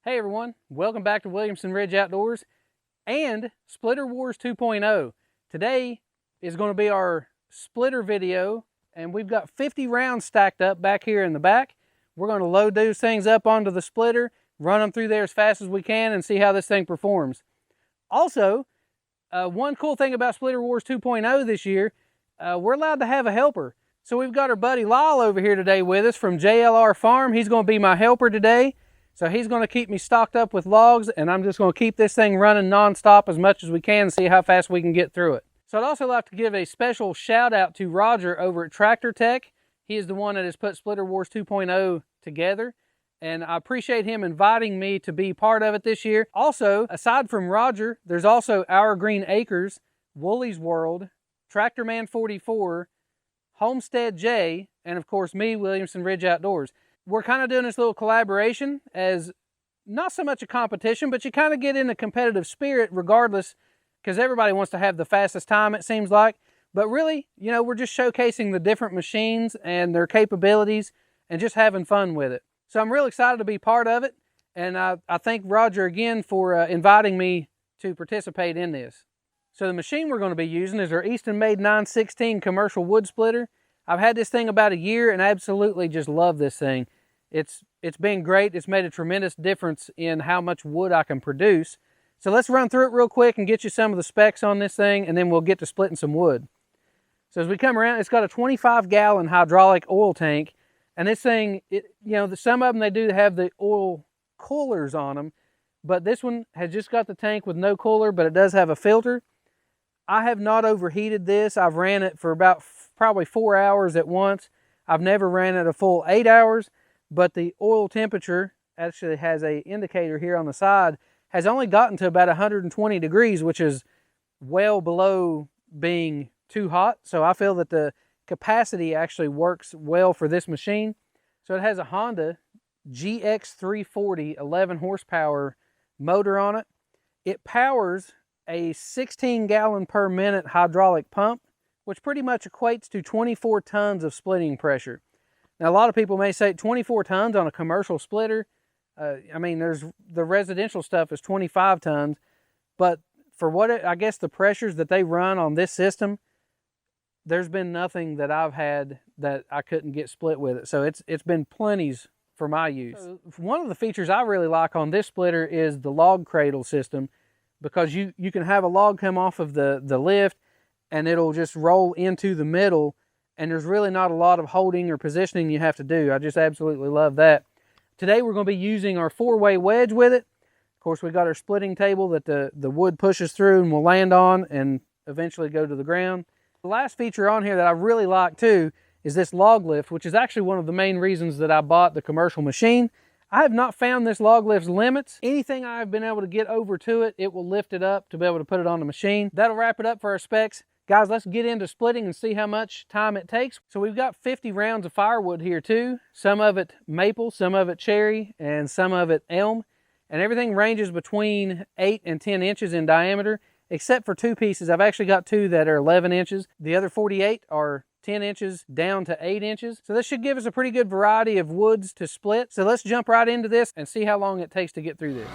Hey everyone, welcome back to Williamson Ridge Outdoors and Splitter Wars 2.0. Today is going to be our splitter video, and we've got 50 rounds stacked up back here in the back. We're going to load those things up onto the splitter, run them through there as fast as we can, and see how this thing performs. Also, one cool thing about Splitter Wars 2.0 this year, we're allowed to have a helper. So we've got our buddy Lyle over here today with us from JLR Farm. He's going to be my helper today. So he's going to keep me stocked up with logs, and I'm just going to keep this thing running nonstop as much as we can and see how fast we can get through it. So I'd also like to give a special shout out to Roger over at Tractor Tech. He is the one that has put Splitter Wars 2.0 together, and I appreciate him inviting me to be part of it this year. Also, aside from Roger, there's also Our Green Acres, Woolie's World, Tractor Man 44, Homestead J, and of course me, Williamson Ridge Outdoors. We're kind of doing this little collaboration as not so much a competition, but you kind of get in a competitive spirit regardless, because everybody wants to have the fastest time, it seems like. But really, you know, we're just showcasing the different machines and their capabilities and just having fun with it. So I'm real excited to be part of it, and I thank Roger again for inviting me to participate in this. So the machine we're going to be using is our EastonMade 916 commercial wood splitter. I've had this thing about a year and I absolutely just love this thing. It's been great. It's made a tremendous difference in how much wood I can produce. So let's run through it real quick and get you some of the specs on this thing, and then we'll get to splitting some wood. So as we come around, it's got a 25-gallon hydraulic oil tank, and this thing, some of them they do have the oil coolers on them, but this one has just got the tank with no cooler, but it does have a filter. I have not overheated this. I've ran it for about probably 4 hours at once. I've never ran it a full 8 hours, but the oil temperature actually has an indicator here on the side, has only gotten to about 120 degrees, which is well below being too hot. So I feel that the capacity actually works well for this machine. So it has a Honda GX340 11 horsepower motor on it. It powers a 16-gallon per minute hydraulic pump, which pretty much equates to 24 tons of splitting pressure. Now, a lot of people may say 24 tons on a commercial splitter. I mean, there's the residential stuff is 25 tons, but for what I guess the pressures that they run on this system, there's been nothing that I've had that I couldn't get split with it. So it's been plenties for my use. So one of the features I really like on this splitter is the log cradle system, because you can have a log come off of the lift and it'll just roll into the middle, and there's really not a lot of holding or positioning you have to do. I just absolutely love that. Today we're going to be using our 4-way wedge with it. Of course, we got our splitting table that the wood pushes through and will land on and eventually go to the ground. The last feature on here that I really like too is this log lift, which is actually one of the main reasons that I bought the commercial machine. I have not found this log lift's limits. Anything I've been able to get over to it, it will lift it up to be able to put it on the machine. That'll wrap it up for our specs. Guys, let's get into splitting and see how much time it takes. So we've got 50 rounds of firewood here too. Some of it maple, some of it cherry, and some of it elm. And everything ranges between 8 and 10 inches in diameter, except for 2 pieces. I've actually got 2 that are 11 inches. The other 48 are 10 inches down to 8 inches. So this should give us a pretty good variety of woods to split. So let's jump right into this and see how long it takes to get through this.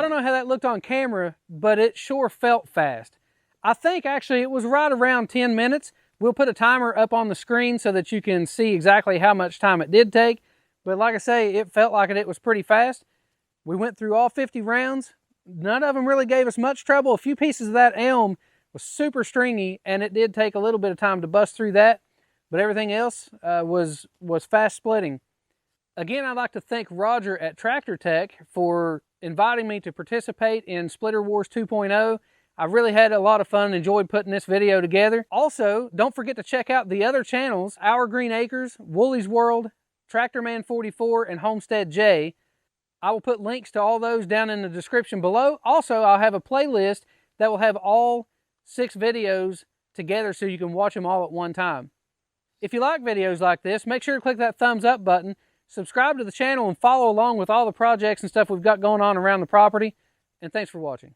don't know how that looked on camera, but it sure felt fast. I think actually it was right around 10 minutes. We'll put a timer up on the screen so that you can see exactly how much time it did take. But like I say, it felt like it was pretty fast. We went through all 50 rounds. None of them really gave us much trouble. A few pieces of that elm was super stringy, and it did take a little bit of time to bust through that. But everything else was fast splitting. Again, I'd like to thank Roger at Tractor Tech for inviting me to participate in Splitter Wars 2.0. I really had a lot of fun and enjoyed putting this video together. Also, don't forget to check out the other channels, Our Green Acres, Woolie's World, Tractorman 44, and Homestead J. I will put links to all those down in the description below. Also, I'll have a playlist that will have all 6 videos together so you can watch them all at one time. If you like videos like this, make sure to click that thumbs up button, subscribe to the channel, and follow along with all the projects and stuff we've got going on around the property. And thanks for watching.